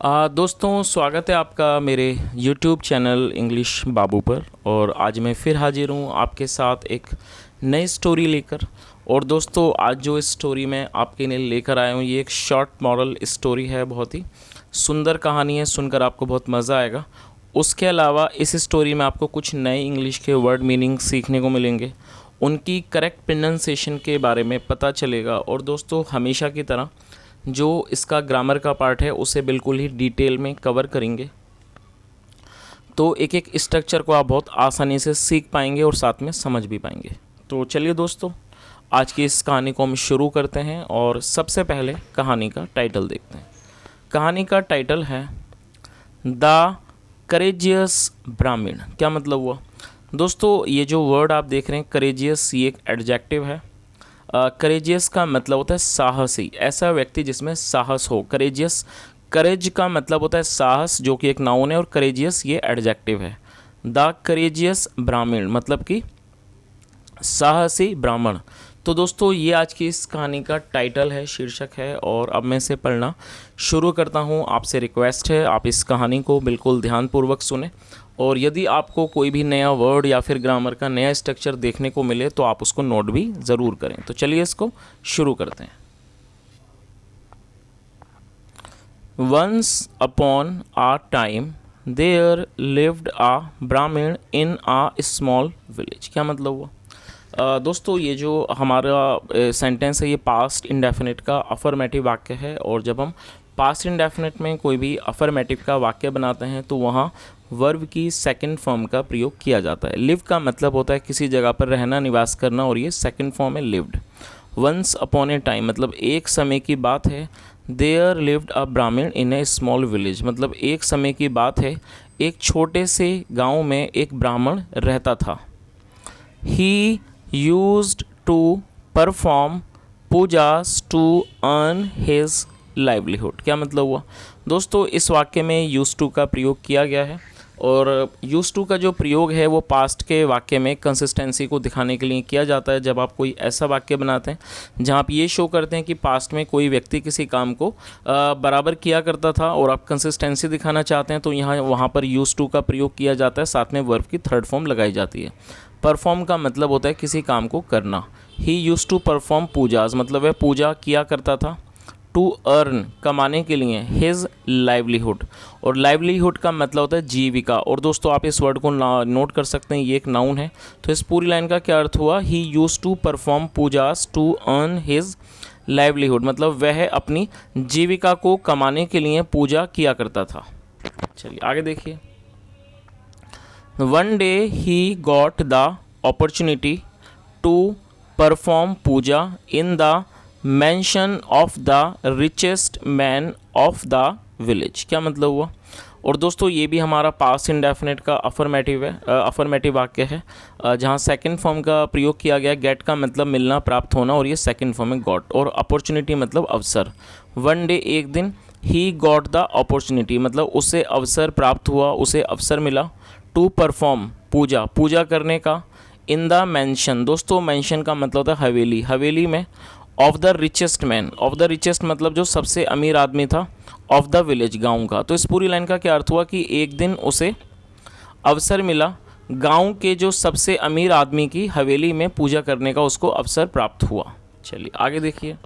दोस्तों, स्वागत है आपका मेरे YouTube चैनल इंग्लिश बाबू पर। और आज मैं फिर हाजिर हूँ आपके साथ एक नई स्टोरी लेकर। और दोस्तों, आज जो स्टोरी मैं आपके लिए लेकर आया हूँ ये एक शॉर्ट मॉरल स्टोरी है। बहुत ही सुंदर कहानी है, सुनकर आपको बहुत मज़ा आएगा। उसके अलावा इस स्टोरी में आपको कुछ नए इंग्लिश के वर्ड मीनिंग सीखने को मिलेंगे, उनकी करेक्ट प्रोनाउंसिएशन के बारे में पता चलेगा। और दोस्तों, हमेशा की तरह जो इसका ग्रामर का पार्ट है उसे बिल्कुल ही डिटेल में कवर करेंगे, तो एक एक स्ट्रक्चर को आप बहुत आसानी से सीख पाएंगे और साथ में समझ भी पाएंगे। तो चलिए दोस्तों, आज की इस कहानी को हम शुरू करते हैं। और सबसे पहले कहानी का टाइटल देखते हैं। कहानी का टाइटल है द करेजियस ब्राह्मण। क्या मतलब हुआ दोस्तों? ये जो वर्ड आप देख रहे हैं करेजियस, ये एक एडजेक्टिव है। करेजियस का मतलब होता है साहसी, ऐसा व्यक्ति जिसमें साहस हो। करेजियस, करेज का मतलब होता है साहस, जो कि एक नाउन है, और करेजियस ये एडजेक्टिव है। द करेजियस ब्राह्मण मतलब कि साहसी ब्राह्मण। तो दोस्तों, ये आज की इस कहानी का टाइटल है, शीर्षक है। और अब मैं इसे पढ़ना शुरू करता हूँ। आपसे रिक्वेस्ट है आप इस कहानी को बिल्कुल ध्यानपूर्वक सुने। और यदि आपको कोई भी नया वर्ड या फिर ग्रामर का नया स्ट्रक्चर देखने को मिले तो आप उसको नोट भी ज़रूर करें। तो चलिए इसको शुरू करते हैं। Once upon a time there lived a Brahmin in uh small village. क्या मतलब हुआ? दोस्तों, ये जो हमारा सेंटेंस है ये पास्ट इंडेफिनिट का अफर्मेटिव वाक्य है। और जब हम पास्ट इंडेफिनिट में कोई भी अफर्मेटिव का वाक्य बनाते हैं तो वहाँ वर्ब की सेकंड फॉर्म का प्रयोग किया जाता है। लिव का मतलब होता है किसी जगह पर रहना, निवास करना, और ये सेकंड फॉर्म है lived. Once upon a time मतलब एक समय की बात है। देयर लिव्ड अ ब्राह्मण इन ए स्मॉल विलेज मतलब एक समय की बात है, एक छोटे से गाँव में एक ब्राह्मण रहता था। ही used to perform pujas to earn his livelihood। क्या मतलब हुआ दोस्तों? इस वाक्य में used to का प्रयोग किया गया है। और used to का जो प्रयोग है वो पास्ट के वाक्य में कंसिस्टेंसी को दिखाने के लिए किया जाता है। जब आप कोई ऐसा वाक्य बनाते हैं जहाँ आप ये शो करते हैं कि पास्ट में कोई व्यक्ति किसी काम को बराबर किया करता था और आप कंसिस्टेंसी दिखाना चाहते हैं, तो यहाँ वहाँ पर used to का प्रयोग किया जाता है, साथ में वर्ब की थर्ड फॉर्म लगाई जाती है। परफॉर्म का मतलब होता है किसी काम को करना। ही यूज टू परफॉर्म पूजाज मतलब वह पूजा किया करता था। टू अर्न कमाने के लिए, हिज लाइवलीहुड, और लाइवलीहुड का मतलब होता है जीविका। और दोस्तों, आप इस वर्ड को नोट कर सकते हैं, ये एक नाउन है। तो इस पूरी लाइन का क्या अर्थ हुआ? He use to perform pujas to earn his livelihood मतलब वह अपनी जीविका को कमाने के लिए पूजा किया करता था। चलिए आगे देखिए। One day he got the opportunity to perform puja in the mansion of the richest man of the village। क्या मतलब हुआ? और दोस्तों, ये भी हमारा पास्ट इंडेफिनिट का अफर्मेटिव है, अफर्मेटिव वाक्य है, जहाँ सेकंड फॉर्म का प्रयोग किया गया। गेट का मतलब मिलना, प्राप्त होना, और ये सेकंड फॉर्म है गॉट। और अपॉर्चुनिटी मतलब अवसर। वन डे एक दिन, ही गॉट द अपॉर्चुनिटी मतलब उसे अवसर प्राप्त हुआ, उसे अवसर मिला। टू परफॉर्म पूजा, पूजा करने का। इन द मैंशन दोस्तों, मैंशन का मतलब होता है हवेली, हवेली में। Of the richest man, of the richest मतलब जो सबसे अमीर आदमी था। ऑफ द विलेज गांव का। तो इस पूरी लाइन का क्या अर्थ हुआ कि एक दिन उसे अवसर मिला, गांव के जो सबसे अमीर आदमी की हवेली में पूजा करने का उसको अवसर प्राप्त हुआ। चलिए आगे देखिए।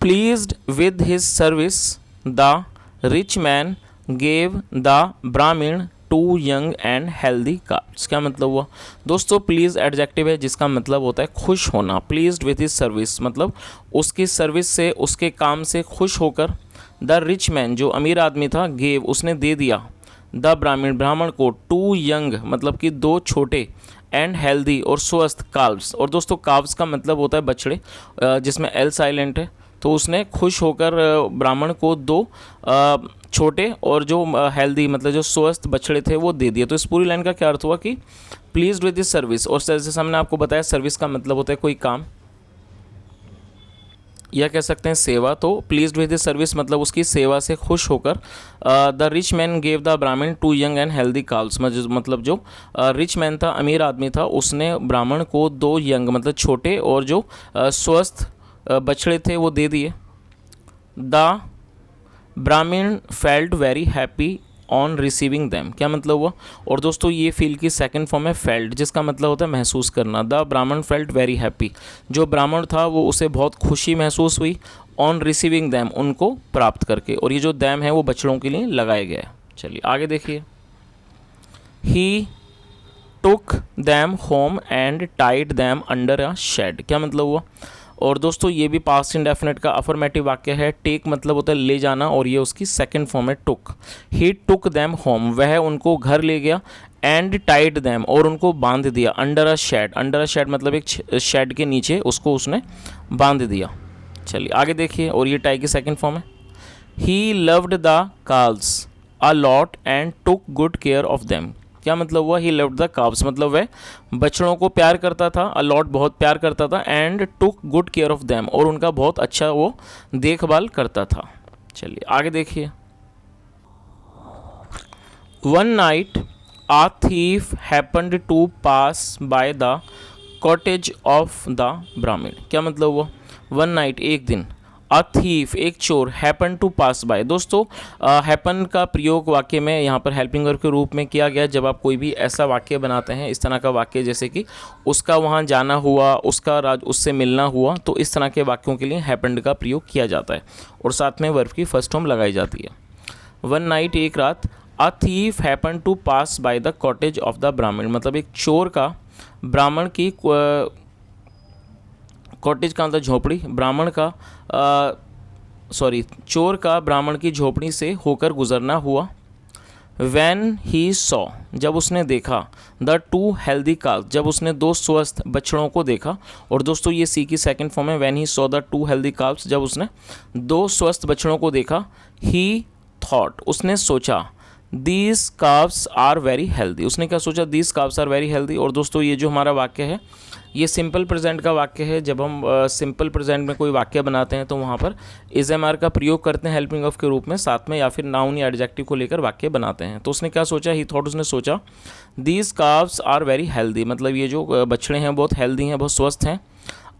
Pleased with his service the rich man gave the Brahmin two young and healthy calves. क्या मतलब हुआ दोस्तों? प्लीज़ एडजेक्टिव है जिसका मतलब होता है खुश होना। प्लीज्ड विद हिज सर्विस मतलब उसकी सर्विस से, उसके काम से खुश होकर। द रिच मैन जो अमीर आदमी था, गेव उसने दे दिया, द ब्राह्मण ब्राह्मण को, टू यंग मतलब कि दो छोटे, एंड हेल्दी और स्वस्थ काल्व्स। और दोस्तों, काव्स का मतलब होता है बछड़े, जिसमें एल साइलेंट है। तो उसने खुश होकर ब्राह्मण को दो छोटे और जो हेल्दी मतलब जो स्वस्थ बछड़े थे वो दे दिए। तो इस पूरी लाइन का क्या अर्थ हुआ कि प्लीज्ड विद दिस सर्विस। और जैसे हमने आपको बताया, सर्विस का मतलब होता है कोई काम, या कह सकते हैं सेवा। तो प्लीज्ड विद दिस सर्विस मतलब उसकी सेवा से खुश होकर। The rich man gave the Brahmin two young and healthy काल्व्स मतलब जो रिच मैन था, अमीर आदमी था, उसने ब्राह्मण को दो यंग मतलब छोटे और जो स्वस्थ बछड़े थे वो दे दिए। द ब्राह्मण felt very happy on receiving them, क्या मतलब हुआ। और दोस्तों ये फील की सेकंड फॉर्म है फेल्ट, जिसका मतलब होता है महसूस करना। द ब्राह्मण फेल्ट वेरी हैप्पी, जो ब्राह्मण था वो उसे बहुत खुशी महसूस हुई। ऑन रिसीविंग दैम, उनको प्राप्त करके, और ये जो दैम है वो बछड़ों के लिए लगाया गया है। चलिए आगे देखिए। He took them home and tied them under a shed, क्या मतलब हुआ। और दोस्तों ये भी पास्ट इंडेफिनिट का अफर्मेटिव वाक्य है। टेक मतलब होता है ले जाना, और ये उसकी सेकंड फॉर्म है टुक। ही टुक दैम होम, वह उनको घर ले गया। एंड टाइड दैम, और उनको बांध दिया। Under a shade, under a shade मतलब एक शेड के नीचे उसको उसने बांध दिया। चलिए आगे देखिए, और ये टाई की सेकंड फॉर्म है। He loved the calves a lot and took good care of them, क्या मतलब हुआ। ही लव्ड द काव्स मतलब वह बछड़ों को प्यार करता था, अलॉट बहुत प्यार करता था, and took good care of them, और उनका बहुत अच्छा वो देखभाल करता था। चलिए आगे देखिए। One night a thief happened to pass by the cottage of the ब्राह्मण, क्या मतलब हुआ। वन नाइट एक दिन, अ थीफ एक चोर, हैपन टू पास बाय। दोस्तों हैपन का प्रयोग वाक्य में यहाँ पर हेल्पिंग वर्ब के रूप में किया गया। जब आप कोई भी ऐसा वाक्य बनाते हैं, इस तरह का वाक्य जैसे कि उसका वहाँ जाना हुआ, उसका राज उससे मिलना हुआ, तो इस तरह के वाक्यों के लिए हैपन्ड का प्रयोग किया जाता है, और साथ में वर्ब की फर्स्ट फॉर्म लगाई जाती है। वन नाइट एक रात, a thief happen to pass by the cottage of the Brahmin, मतलब एक चोर का ब्राह्मण की कॉटेज का मतलब झोपड़ी, ब्राह्मण का चोर का ब्राह्मण की झोपड़ी से होकर गुजरना हुआ। वैन ही सॉ, जब उसने देखा। द टू हेल्दी काल्स, जब उसने दो स्वस्थ बछड़ों को देखा। और दोस्तों ये सी की सेकंड फॉर्म है। When he saw the two healthy calls, जब उसने दो स्वस्थ बछड़ों को देखा। ही थॉट, उसने सोचा। These cows are very healthy, उसने क्या सोचा, these cows are very healthy. और दोस्तों ये जो हमारा वाक्य है ये सिंपल प्रेजेंट का वाक्य है। जब हम सिंपल प्रेजेंट में कोई वाक्य बनाते हैं तो वहाँ पर इज एम आर का प्रयोग करते हैं हेल्पिंग ऑफ के रूप में साथ में, या फिर नाउन या एडजेक्टिव को लेकर वाक्य बनाते हैं। तो उसने क्या सोचा, ही थॉट, उसने सोचा। These cows are very healthy, मतलब ये जो बछड़े हैं बहुत हेल्दी हैं, बहुत स्वस्थ हैं।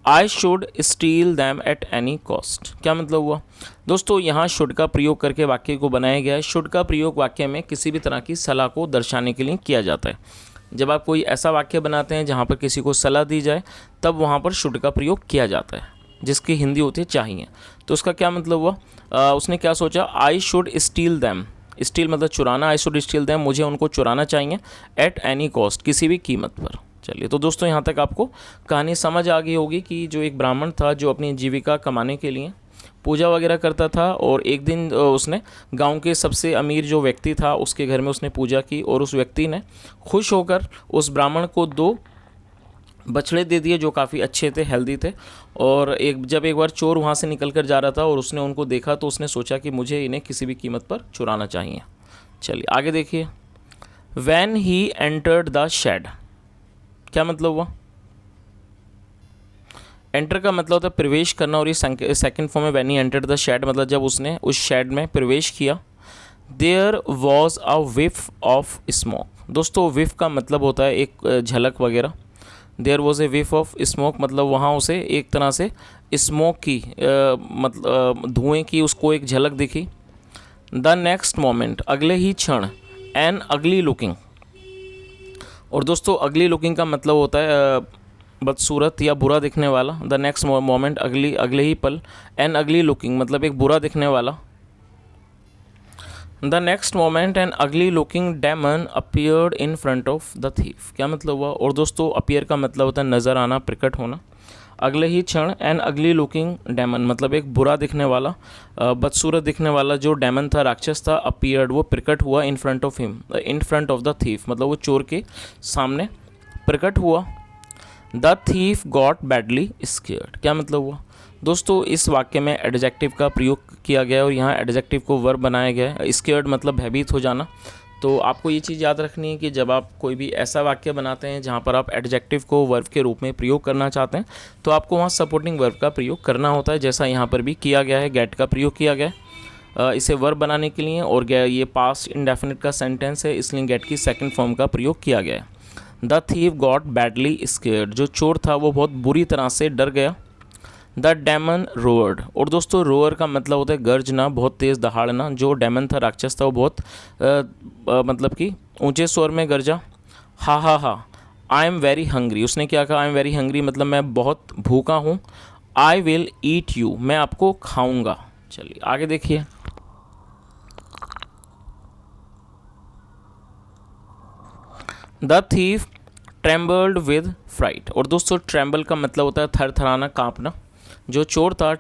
I should steel them at any cost, क्या मतलब हुआ। दोस्तों यहाँ शुड का प्रयोग करके वाक्य को बनाया गया है। शुड का प्रयोग वाक्य में किसी भी तरह की सलाह को दर्शाने के लिए किया जाता है। जब आप कोई ऐसा वाक्य बनाते हैं जहाँ पर किसी को सलाह दी जाए, तब वहाँ पर शुड का प्रयोग किया जाता है, जिसकी हिंदी होती है चाहिए। तो उसका क्या मतलब हुआ, उसने क्या सोचा, I should steel them, steel मतलब चुराना, आई शुड स्टील दैम, मुझे उनको चुराना चाहिए, एट एनी कॉस्ट, किसी भी कीमत पर। चलिए तो दोस्तों यहाँ तक आपको कहानी समझ आ गई होगी कि जो एक ब्राह्मण था जो अपनी जीविका कमाने के लिए पूजा वगैरह करता था, और एक दिन उसने गांव के सबसे अमीर जो व्यक्ति था उसके घर में उसने पूजा की, और उस व्यक्ति ने खुश होकर उस ब्राह्मण को दो बछड़े दे दिए जो काफ़ी अच्छे थे, हेल्दी थे। और जब एक बार चोर वहाँ से निकल कर जा रहा था और उसने उनको देखा, तो उसने सोचा कि मुझे इन्हें किसी भी कीमत पर चुराना चाहिए। चलिए आगे देखिए। When he entered the shed, क्या मतलब हुआ। एंटर का मतलब होता है प्रवेश करना, और ये सेकंड फॉर्म में when he entered the shed मतलब जब उसने उस शेड में प्रवेश किया। There was a whiff of smoke, दोस्तों विफ का मतलब होता है एक झलक वगैरह। There was a whiff of smoke मतलब वहाँ उसे एक तरह से स्मोक की मतलब धुएँ की उसको एक झलक दिखी। द नेक्स्ट मोमेंट, अगले ही क्षण। एन अगली लुकिंग, और दोस्तों अगली लुकिंग का मतलब होता है बदसूरत या बुरा दिखने वाला। द नेक्स्ट मोमेंट अगले ही पल। एन अगली लुकिंग मतलब एक बुरा दिखने वाला। The next moment an ugly looking demon appeared in front of the thief, क्या मतलब हुआ। और दोस्तों अपीयर का मतलब होता है नज़र आना, प्रकट होना। अगले ही क्षण एन अगली लुकिंग डेमन मतलब एक बुरा दिखने वाला, बदसूरत दिखने वाला जो डेमन था, राक्षस था, अपीयर्ड वो प्रकट हुआ। इन front of him, in front of the thief मतलब वो चोर के सामने प्रकट हुआ। The thief got badly scared, क्या मतलब हुआ। दोस्तों इस वाक्य में एडजेक्टिव का प्रयोग किया गया है, और यहाँ एडजेक्टिव को वर्ब बनाया गया है। स्केयर्ड मतलब भयभीत हो जाना। तो आपको ये चीज़ याद रखनी है कि जब आप कोई भी ऐसा वाक्य बनाते हैं जहाँ पर आप एडजेक्टिव को वर्ब के रूप में प्रयोग करना चाहते हैं, तो आपको वहाँ सपोर्टिंग वर्ब का प्रयोग करना होता है, जैसा यहाँ पर भी किया गया है। गेट का प्रयोग किया गया है इसे वर्ब बनाने के लिए, और ये पास्ट इंडेफिनिट का सेंटेंस है, इसलिए गेट की सेकंड फॉर्म का प्रयोग किया गया है। The thief got badly scared, जो चोर था वो बहुत बुरी तरह से डर गया। The demon roared. और दोस्तों रोअर का मतलब होता है गर्जना, बहुत तेज़ दहाड़ना। जो डेमन था, राक्षस था, वो बहुत मतलब कि ऊंचे स्वर में गरजा। हा हा हा, आई एम वेरी हंग्री। उसने क्या कहा? आई एम वेरी हंग्री मतलब मैं बहुत भूखा हूँ। आई विल ईट यू, मैं आपको खाऊंगा। चलिए आगे देखिए। The thief trembled with fright. और दोस्तों ट्रेम्बल का मतलब होता है थर थराना, काँपना। जो चोर था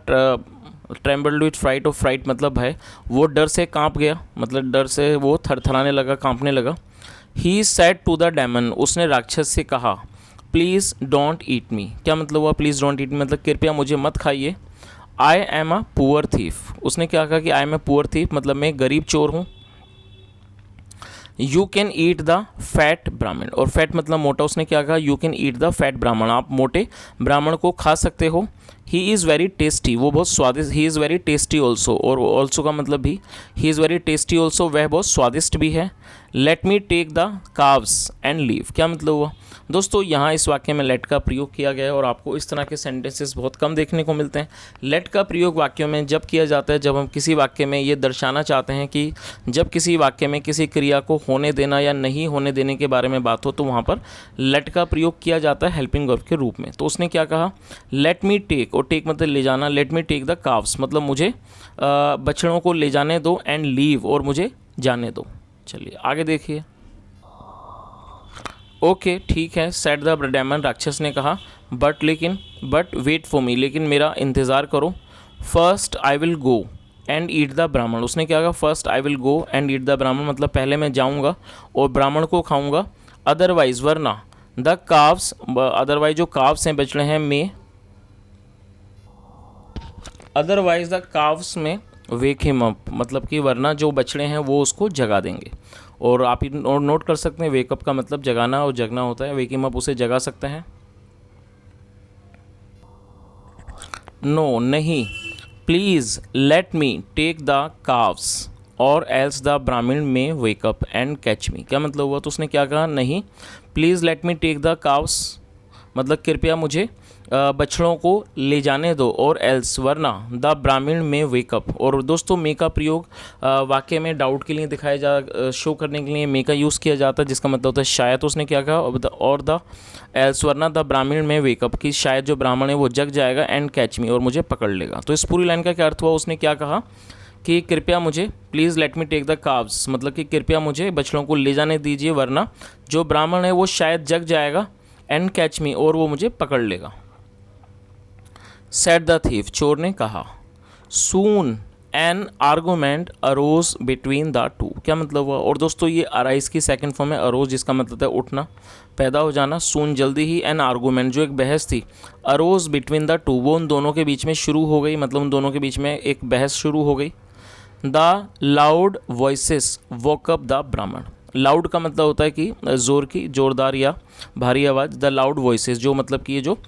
ट्रेम्बल्ड विद फ्राइट, और फ्राइट मतलब भय, वो डर से काँप गया, मतलब डर से वो थरथराने लगा, काँपने लगा। He said to the demon, उसने राक्षस से कहा, प्लीज़ डोंट ईट मी। क्या मतलब हुआ प्लीज़ डोंट ईट मी? मतलब कृपया मुझे मत खाइए। I am a poor thief. उसने क्या कहा कि I am a poor thief, मतलब मैं गरीब चोर हूँ। You can eat the fat Brahmin. और फैट मतलब मोटा। उसने क्या कहा? You can eat the fat Brahmin, आप मोटे ब्राह्मण को खा सकते हो। ही इज़ वेरी टेस्टी, वो बहुत स्वादिष्ट। He is very tasty also, और ऑल्सो का मतलब भी। He is very tasty also, वह बहुत स्वादिष्ट भी है। Let me take the cows and leave. क्या मतलब हुआ दोस्तों? यहाँ इस वाक्य में लेट का प्रयोग किया गया है, और आपको इस तरह के सेंटेंसेस बहुत कम देखने को मिलते हैं। लेट का प्रयोग वाक्यों में जब किया जाता है जब हम किसी वाक्य में ये दर्शाना चाहते हैं कि जब किसी वाक्य में किसी क्रिया को होने देना या नहीं होने देने के बारे में बात हो, तो वहाँ पर लेट का प्रयोग किया जाता है हेल्पिंग वर्ब के रूप में। तो उसने क्या कहा? लेट मी टेक, और टेक मतलब ले जाना। Let me take the cows मतलब मुझे बछड़ों को ले जाने दो, एंड लीव और मुझे जाने दो। चलिए आगे देखिए। ओके ठीक है, सेट द डेमन, राक्षस ने कहा। बट वेट फॉर मी, लेकिन मेरा इंतज़ार करो। First I will go and eat the ब्राह्मण। उसने क्या कहा? First I will go and eat the Brahmin मतलब पहले मैं जाऊंगा और ब्राह्मण को खाऊंगा। अदरवाइज वरना, द काव्स, अदरवाइज जो काव्स हैं बछड़े हैं, में, अदरवाइज द काव्स में वेक हिम अप मतलब कि वरना जो बछड़े हैं वो उसको जगा देंगे। और आप नोट कर सकते हैं, वेकअप का मतलब जगाना और जगना होता है। वेक हिम अप उसे जगा सकते हैं। नो नहीं, please let me take the cows और एल्स द ब्राह्मण में वेकअप एंड कैच मी। क्या मतलब हुआ? तो उसने क्या कहा? नहीं, please let me take the cows मतलब कृपया मुझे बछड़ों को ले जाने दो, और एल्स वरना द ब्राह्मण में वेकअप। और दोस्तों मे का प्रयोग वाक्य में डाउट के लिए दिखाया जा शो करने के लिए मे का यूज़ किया जाता है, जिसका मतलब होता है शायद। तो उसने क्या कहा? और द एल्स वरना द ब्राह्मण में वेकअप, कि शायद जो ब्राह्मण है वो जग जाएगा, एंड कैच मी और मुझे पकड़ लेगा। तो इस पूरी लाइन का क्या अर्थ हुआ? उसने क्या कहा कि कृपया मुझे, please let me take the cows मतलब कि कृपया मुझे बछड़ों को ले जाने दीजिए, वरना जो ब्राह्मण है वो शायद जग जाएगा, एंड कैच मी और वो मुझे पकड़ लेगा। सेड द थीफ, चोर ने कहा। Soon an argument arose between the two. क्या मतलब हुआ? और दोस्तों ये अराइज की सेकंड फॉर्म है, अरोज जिसका मतलब है उठना, पैदा हो जाना। सून जल्दी ही, एन आर्गूमेंट जो एक बहस थी, अरोज बिटवीन द टू वो उन दोनों के बीच में शुरू हो गई, मतलब उन दोनों के बीच में एक बहस शुरू हो गई। The loud voices woke up the ब्राह्मण। लाउड का मतलब होता है कि ज़ोर की, जोरदार या भारी आवाज़। द लाउड वॉइसेस जो मतलब कि ये जो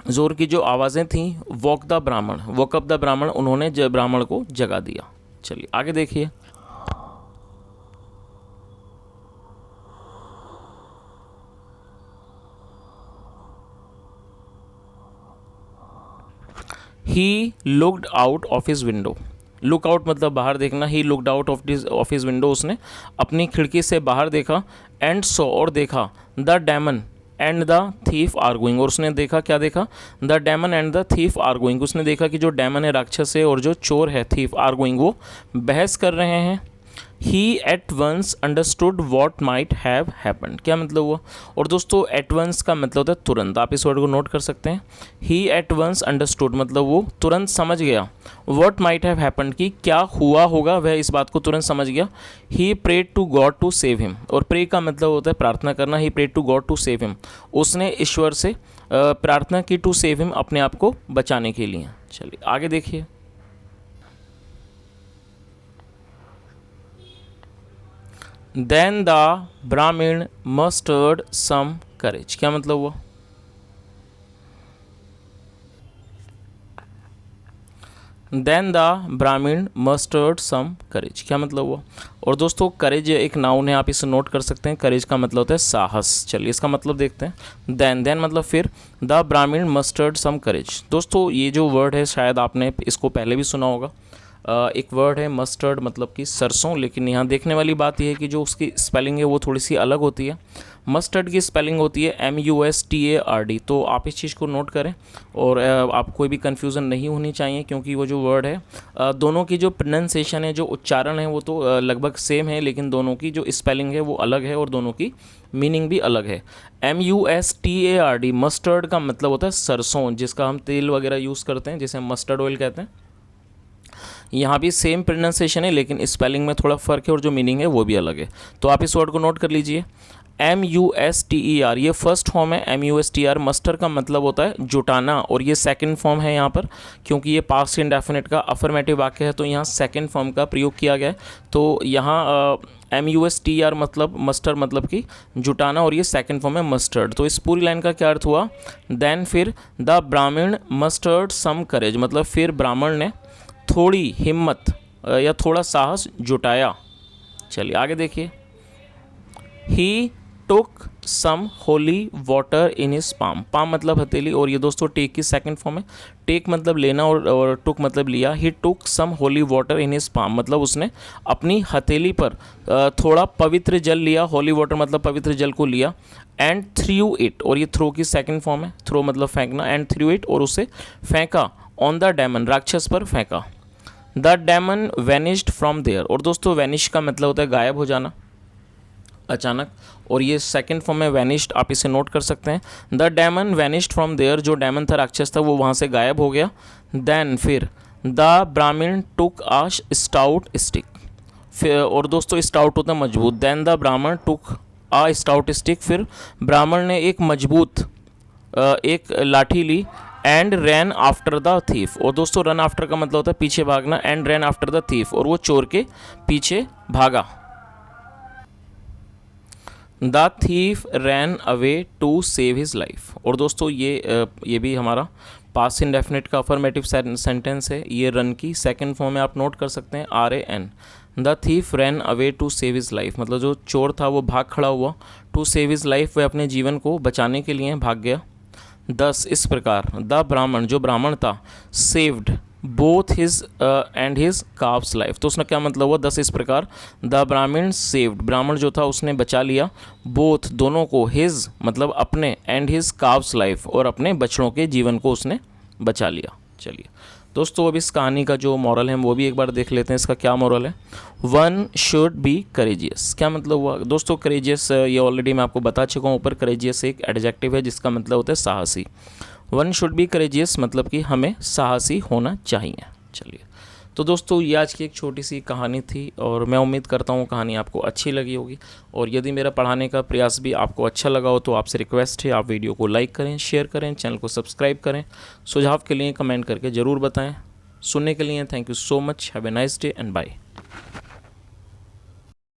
ज़ोर की जो आवाज़ें थीं, वॉक द ब्राह्मण, वॉक अप द ब्राह्मण, उन्होंने ब्राह्मण को जगा दिया। चलिए आगे देखिए। He looked out of his window. Look out मतलब बाहर देखना। He looked out of his window, उसने अपनी खिड़की से बाहर देखा। एंड सो और देखा, the demon and the thief are going. और उसने देखा, क्या देखा? The demon and the thief are going. उसने देखा कि जो डेमन है राक्षस है और जो चोर है थीफ आर गोइंग वो बहस कर रहे हैं। He at once understood what might have happened. क्या मतलब हुआ? और दोस्तों एट वंस का मतलब होता है तुरंत, आप इस वर्ड को नोट कर सकते हैं। ही एट वंस अंडरस्टूड मतलब वो तुरंत समझ गया। वॉट माइट हैव हैपन्ड कि क्या हुआ होगा, वह इस बात को तुरंत समझ गया। He prayed to God to save him. और प्रे का मतलब होता है प्रार्थना करना। He prayed to God to save him, उसने ईश्वर से प्रार्थना की, टू सेव हिम अपने आप को बचाने के लिए। चलिए आगे देखिए। देन द ब्राह्मण मस्टर्ड सम करेज। क्या मतलब हुआ? देन द ब्राह्मण मस्टर्ड सम करेज। क्या मतलब हुआ? और दोस्तों करेज एक नाउन है, आप इसे नोट कर सकते हैं। करेज का मतलब होता है साहस। चलिए इसका मतलब देखते हैं। देन मतलब फिर, द ब्राह्मण मस्टर्ड सम करेज। दोस्तों ये जो वर्ड है शायद आपने इसको पहले भी सुना होगा। एक वर्ड है मस्टर्ड, मतलब कि सरसों, लेकिन यहाँ देखने वाली बात यह है कि जो उसकी स्पेलिंग है वो थोड़ी सी अलग होती है। मस्टर्ड की स्पेलिंग होती है MUSTARD। तो आप इस चीज़ को नोट करें और आपको कोई भी कन्फ्यूज़न नहीं होनी चाहिए, क्योंकि वो जो वर्ड है दोनों की जो प्रोनाउंसिएशन है, जो उच्चारण है, वो तो लगभग सेम है, लेकिन दोनों की जो स्पेलिंग है वो अलग है और दोनों की मीनिंग भी अलग है। MUSTARD, मस्टर्ड का मतलब होता है सरसों, जिसका हम तेल वगैरह यूज़ करते हैं, जिसे हम मस्टर्ड ऑयल कहते हैं। यहाँ भी सेम प्रोनाउंसिएशन है, लेकिन स्पेलिंग में थोड़ा फ़र्क है और जो मीनिंग है वो भी अलग है। तो आप इस वर्ड को नोट कर लीजिए। MUSTER, ये फर्स्ट फॉर्म है। MUSTR मस्टर का मतलब होता है जुटाना, और ये सेकंड फॉर्म है यहाँ पर, क्योंकि ये पास्ट इंडेफिनिट का अफर्मेटिव वाक्य है, तो यहाँ सेकंड फॉर्म का प्रयोग किया गया है। तो यहाँ MUSTR मतलब मस्टर, मतलब कि जुटाना, और ये सेकंड फॉर्म है मस्टर्ड। तो इस पूरी लाइन का क्या अर्थ हुआ? देन फिर द ब्राह्मण मस्टर्ड सम करेज, मतलब फिर ब्राह्मण ने थोड़ी हिम्मत या थोड़ा साहस जुटाया। चलिए आगे देखिए। He took some holy water in his palm. Palm मतलब हथेली, और ये दोस्तों टेक की सेकंड फॉर्म है। टेक मतलब लेना और टुक मतलब लिया। He took some holy water in his palm, मतलब उसने अपनी हथेली पर थोड़ा पवित्र जल लिया। होली वाटर मतलब पवित्र जल को लिया। एंड थ्रू इट, और ये थ्रो की सेकंड फॉर्म है। थ्रो मतलब फेंकना। एंड थ्रू इट, और उसे फेंका। ऑन द डेमन, राक्षस पर फेंका। The demon vanished from there, और दोस्तों वैनिश का मतलब होता है गायब हो जाना, अचानक, और ये सेकंड फॉर्म में वैनिश्ड, आप इसे नोट कर सकते हैं। The demon vanished from there, जो डेमन था, राक्षस था, वो वहाँ से गायब हो गया। देन फिर द ब्राह्मण टुक आ स्टाउट स्टिक, फिर, और दोस्तों स्टाउट होता है मजबूत। देन द ब्राह्मण टुक आ स्टाउट स्टिक, फिर ब्राह्मण ने एक मजबूत एक लाठी ली। And ran after the thief, और दोस्तों रन आफ्टर का मतलब होता है पीछे भागना। And ran after the thief, और वो चोर के पीछे भागा। The thief ran away to save his life, और दोस्तों ये भी हमारा पास्ट इंडेफिनिट का अफर्मेटिव सेंटेंस है। ये रन की सेकंड फॉर्म में आप नोट कर सकते हैं, RAN। The thief ran away to save his life, मतलब जो चोर था वो भाग खड़ा हुआ। टू सेव हिज लाइफ, वह अपने जीवन को बचाने के लिए भाग गया। 10 इस प्रकार द ब्राह्मण, जो ब्राह्मण था, saved both his and his carbs life. तो उसने क्या मतलब हुआ? 10 इस प्रकार द ब्राह्मण सेव्ड, ब्राह्मण जो था उसने बचा लिया, बोथ दोनों को, हिज मतलब अपने, एंड हिज काफ्स लाइफ, और अपने बछड़ों के जीवन को उसने बचा लिया। चलिए दोस्तों अब इस कहानी का जो मॉरल है वो भी एक बार देख लेते हैं। इसका क्या मॉरल है? One should be courageous. क्या मतलब हुआ दोस्तों? करेजियस ये ऑलरेडी मैं आपको बता चुका हूँ ऊपर। करेजियस एक एडजेक्टिव है जिसका मतलब होता है साहसी। वन शुड बी करेजियस मतलब कि हमें साहसी होना चाहिए। चलिए तो दोस्तों ये आज की एक छोटी सी कहानी थी, और मैं उम्मीद करता हूँ कहानी आपको अच्छी लगी होगी। और यदि मेरा पढ़ाने का प्रयास भी आपको अच्छा लगा हो तो आपसे रिक्वेस्ट है, आप वीडियो को लाइक करें, शेयर करें, चैनल को सब्सक्राइब करें। सुझाव के लिए कमेंट करके ज़रूर बताएं। सुनने के लिए thank you so much. Have a nice day and bye.